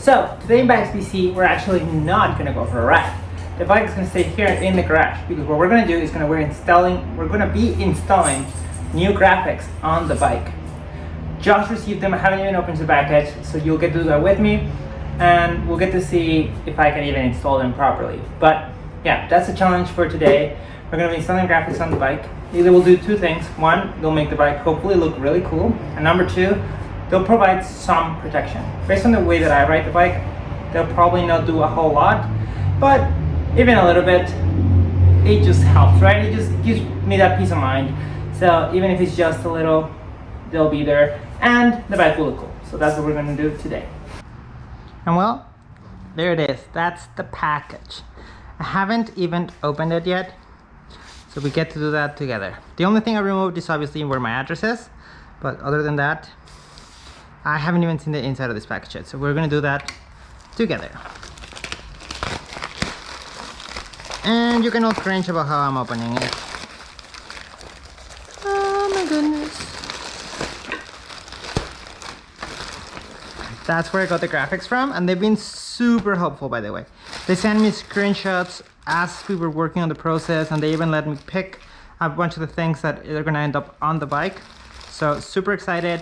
So today in Bike's PC, we're actually not gonna go for a ride. The bike is gonna stay here in the garage because what we're gonna do is we're gonna be installing new graphics on the bike. Josh received them, I haven't even opened the package, so you'll get to do that with me, and we'll get to see if I can even install them properly. But yeah, that's the challenge for today. We're gonna be installing graphics on the bike. Either we'll do two things. One, they'll make the bike hopefully look really cool, and number two, they'll provide some protection. Based on the way that I ride the bike, they'll probably not do a whole lot, but even a little bit, it just helps, right? It just gives me that peace of mind. So even if it's just a little, they'll be there, and the bike will look cool. So that's what we're gonna do today. And well, there it is. That's the package. I haven't even opened it yet, so we get to do that together. The only thing I removed is obviously where my address is, but other than that, I haven't even seen the inside of this package yet, so we're gonna do that together. And you can all cringe about how I'm opening it. Oh my goodness. That's where I got the graphics from, and they've been super helpful, by the way. They sent me screenshots as we were working on the process, and they even let me pick a bunch of the things that are gonna end up on the bike. So super excited.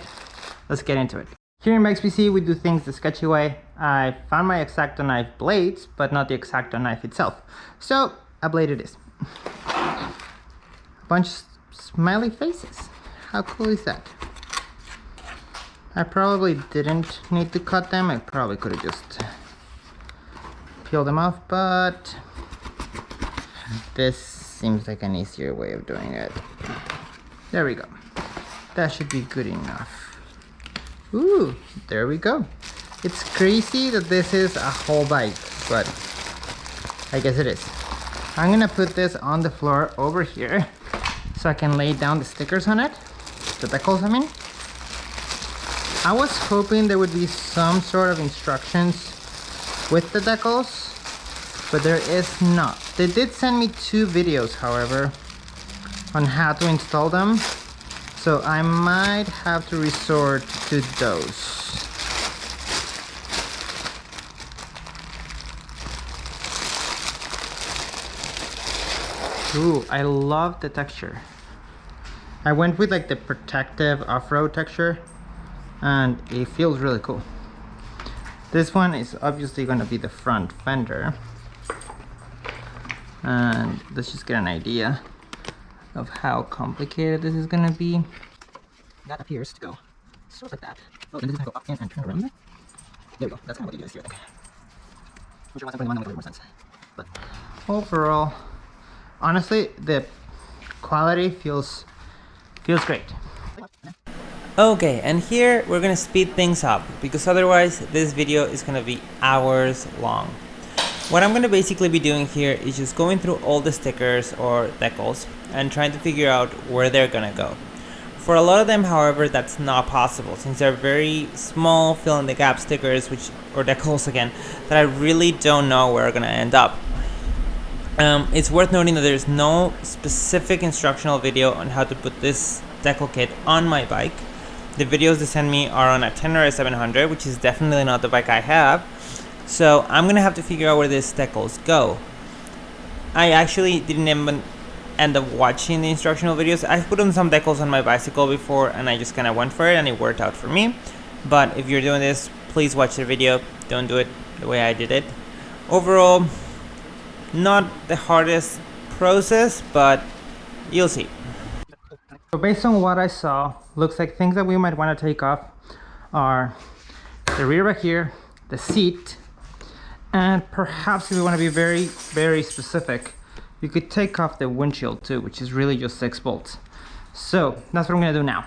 Let's get into it. Here in Bike's PC, we do things the sketchy way. I found my X-Acto knife blades, but not the X-Acto knife itself. So a blade it is. A bunch of smiley faces. How cool is that? I probably didn't need to cut them. I probably could have just peeled them off, but this seems like an easier way of doing it. There we go. That should be good enough. Ooh, there we go. It's crazy that this is a whole bike, but I guess it is. I'm gonna put this on the floor over here so I can lay down the stickers on it, the decals I mean. I was hoping there would be some sort of instructions with the decals, but there is not. They did send me 2 videos, however, on how to install them. So I might have to resort to those. Ooh, I love the texture. I went with like the protective off-road texture, and it feels really cool. This one is obviously going to be the front fender, and let's just get an idea of how complicated this is gonna be. That appears to go sort of like that. Oh, and this is gonna go up and turn around there. There we go. That's kind of what you guys see, I think. I'm sure once I put them on, it'll make more sense. But overall, honestly, the quality feels great. Okay, and here we're gonna speed things up because otherwise this video is gonna be hours long. What I'm going to basically be doing here is just going through all the stickers or decals and trying to figure out where they're going to go. For a lot of them, however, that's not possible since they're very small fill-in-the-gap stickers or decals again that I really don't know where are going to end up. It's worth noting that there's no specific instructional video on how to put this decal kit on my bike. The videos they send me are on a Tenere 700, which is definitely not the bike I have. So I'm gonna have to figure out where these decals go. I actually didn't even end up watching the instructional videos. I've put on some decals on my bicycle before and I just kind of went for it and it worked out for me. But if you're doing this, please watch the video. Don't do it the way I did it. Overall, not the hardest process, but you'll see. So based on what I saw, looks like things that we might want to take off are the rear back here, the seat, and perhaps if we want to be very, very specific, you could take off the windshield too, which is really just 6 bolts. So that's what I'm going to do now.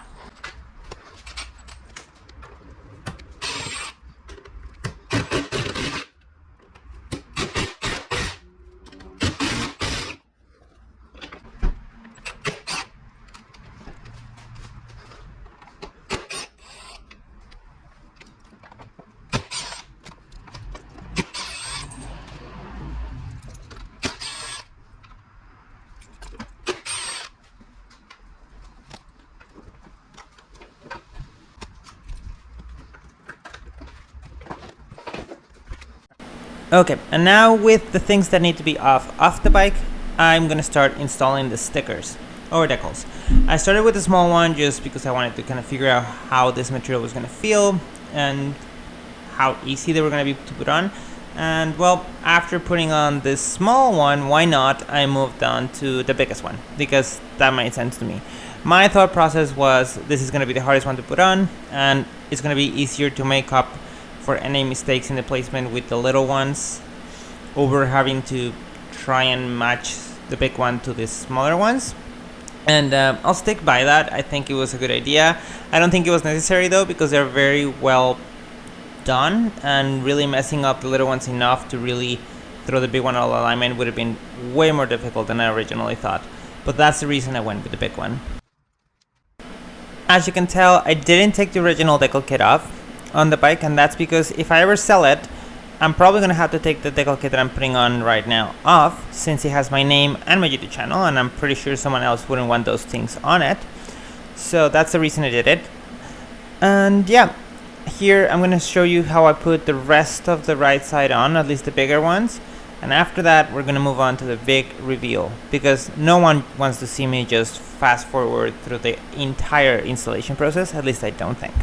Okay, and now with the things that need to be off the bike, I'm gonna start installing the stickers or decals. I started with a small one just because I wanted to kind of figure out how this material was gonna feel and how easy they were gonna be to put on. And well, after putting on this small one, why not, I moved on to the biggest one because that made sense to me. My thought process was this is gonna be the hardest one to put on, and it's gonna be easier to make up for any mistakes in the placement with the little ones over having to try and match the big one to the smaller ones. And I'll stick by that. I think it was a good idea. I don't think it was necessary though, because they're very well done, and really messing up the little ones enough to really throw the big one out of alignment would have been way more difficult than I originally thought. But that's the reason I went with the big one. As you can tell, I didn't take the original decal kit off on the bike, and that's because if I ever sell it, I'm probably gonna have to take the decal kit that I'm putting on right now off, since it has my name and my YouTube channel, and I'm pretty sure someone else wouldn't want those things on it. So that's the reason I did it. And yeah, here I'm gonna show you how I put the rest of the right side on, at least the bigger ones. And after that, we're gonna move on to the big reveal, because no one wants to see me just fast forward through the entire installation process, at least I don't think.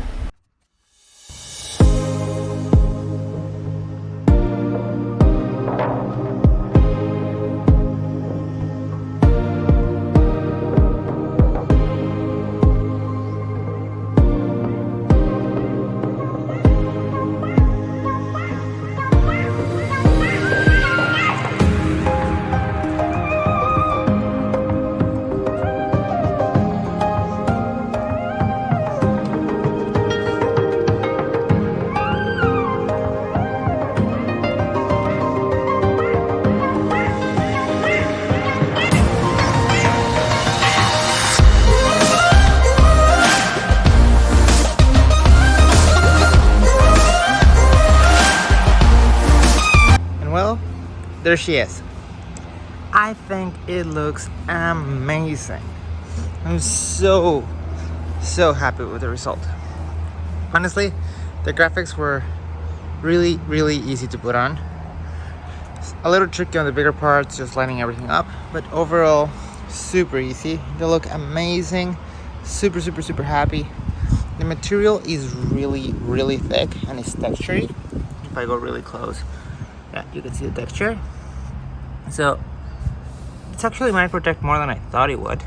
Well, there she is. I think it looks amazing. I'm so happy with the result. Honestly, the graphics were really easy to put on. It's a little tricky on the bigger parts, just lining everything up, but overall super easy. They look amazing. Super happy. The material is really thick and it's textured. If I go really close, yeah, you can see the texture. So it's actually might protect more than I thought it would.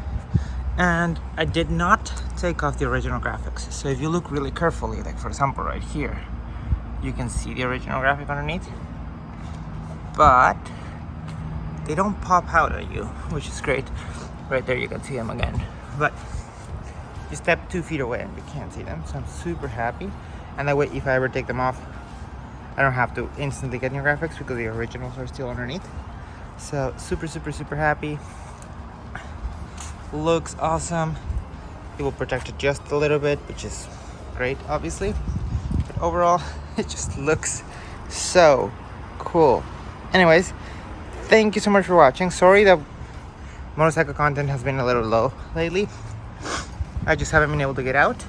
And I did not take off the original graphics. So if you look really carefully, like for example right here, you can see the original graphic underneath, but they don't pop out at you, which is great. Right there you can see them again, but you step 2 feet away and you can't see them. So I'm super happy. And that way, if I ever take them off, I don't have to instantly get new graphics because the originals are still underneath. So super happy. Looks awesome. It will protect it just a little bit, which is great, obviously. But overall, it just looks so cool. Anyways, thank you so much for watching. Sorry that motorcycle content has been a little low lately. I just haven't been able to get out.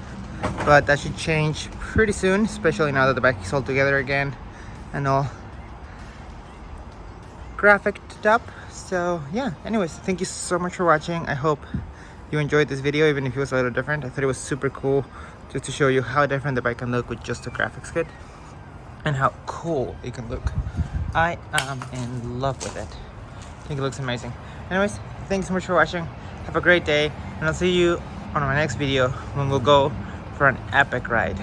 But that should change pretty soon, especially now that the bike is all together again and all graphicked up. So yeah, anyways, thank you so much for watching. I hope you enjoyed this video, even if it was a little different. I thought it was super cool just to show you how different the bike can look with just a graphics kit and how cool it can look. I am in love with it. I think it looks amazing. Anyways, thanks so much for watching. Have a great day, and I'll see you on my next video when we'll go for an epic ride.